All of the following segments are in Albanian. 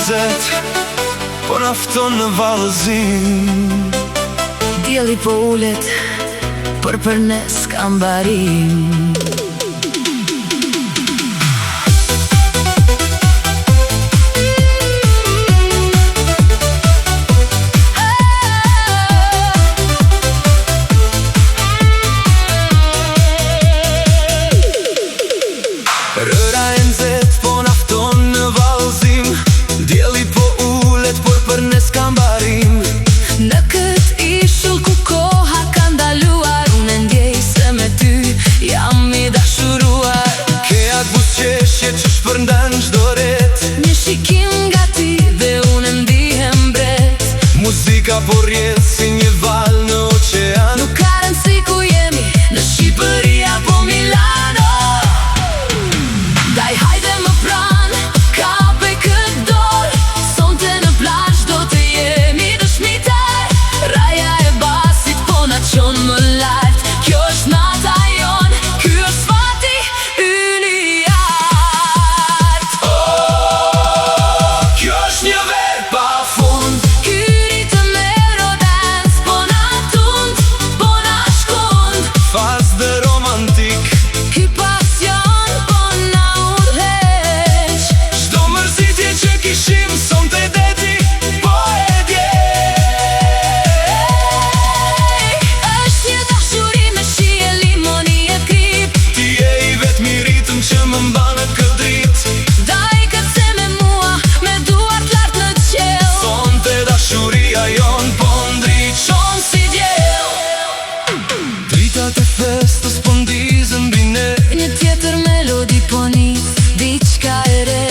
20 po nafton në vallëzim. Dielli po ulet, për ne s'kam barim. Rëra e nxet po nafton në vallëzim. Dielli po ulet, për ne s'kam barim. Në kët ishull ku koha ka ndaluar, unë ndjej se me ty jam i dashuruar. Ke atë buzëqeshje që shpërndan çdo ret, Një shikim nga ti dhe unë ndihem bret. muzika po rrjedh si një val në oqean. Nuk ka rëndësi ku jemi, në Shqipëri apo Milano. Daj hajde më pran, kape këtë dorë. Sonte në plazh do të jemi dëshmitar. Raja e basit po na çon më lart. Kjo është nata jon, ky është fati ynë i art. Kjo është një ver pafund. Ky ritëm Eurodance po na tund, po na shkund. Fazë dhe romantik, Ky pasion po na udhëheq. çdo mërzitje që kishim sonte deti po e djej. Është një dashuri me shije, limoni e krip. Ti je i vetmi ritëm që më mban në këtë dritë. Daj kërce me mua, me duart lart në qiell. Sonte dashuria jon po ndriçon si diell. Dritat e festës po ndizën mbi ne. Një tjetër melodi po nis, diçka e re.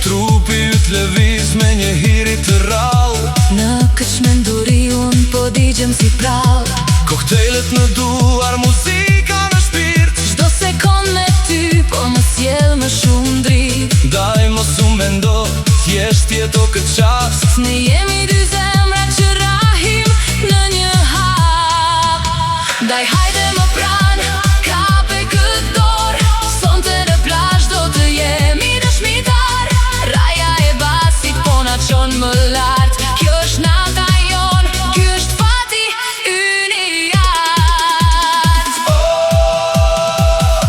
Trupi yt lëviz me një hiri të rrallë. Në këçmenduri unë po digjem si prall. Koktejlet në duar, muzika në shpirt. Çdo sekond me ty po më sjell më shumë dritë. Daj mos u mendo, thjesht jeto këtë qast. Ne jemi dy zemra që rahim në një hap. Daj hajde më pran, kape këtë dorë. Sonte në plazh do të jemi dëshmitar. Raja e basit po na çon më lart. Kjo është nata jon, ky është fati ynë i art.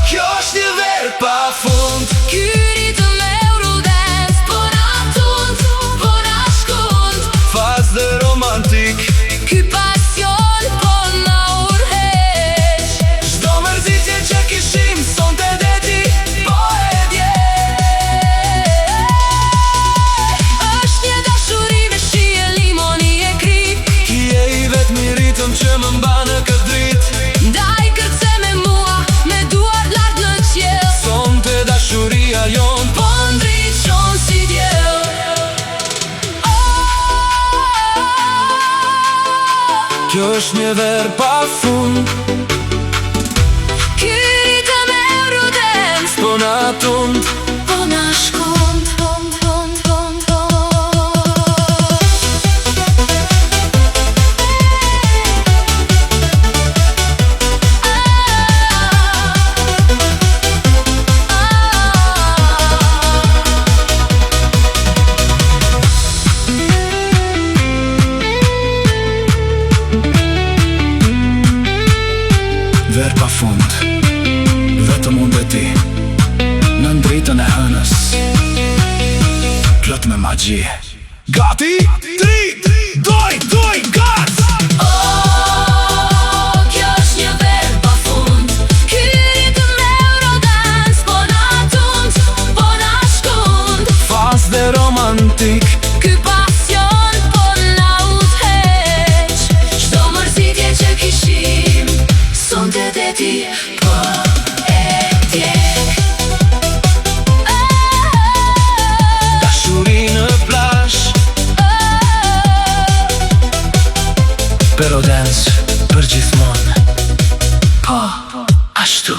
Kjo është një ver pafund. Ky ritëm Eurodance po na tund, po na shkund. Fazë dhe romantik, Ky pasion po na udhëheq. çdo mërzitje që kishim sonte deti po e djej. Është një dashuri me shije, limoni e krip. Ti je i vetmi ritëm që më mban në këtë dritë. Ndaj kërce me mua, me duart lart në qiell. Sonte dashuria jon Po ndriçon si diell. Kjo është një ver pafund. Ky ritëm Eurodance Po na tund, po na shkund. ver pafund. Vetëm unë dhe ti, në ndritën e hënës, plot me magji. Gati? 3, 2, 1, gat! Kjo është një ver pafund. Ky ritëm Eurodance po na tund, po na shkund. Fazë dhe romantik, Ky pasion po na udhëheq. Çdo mërzitje që kishim sonte deti po e djeg. dashuri në plazh. Eurodance për gjithmonë. Po, ashtu.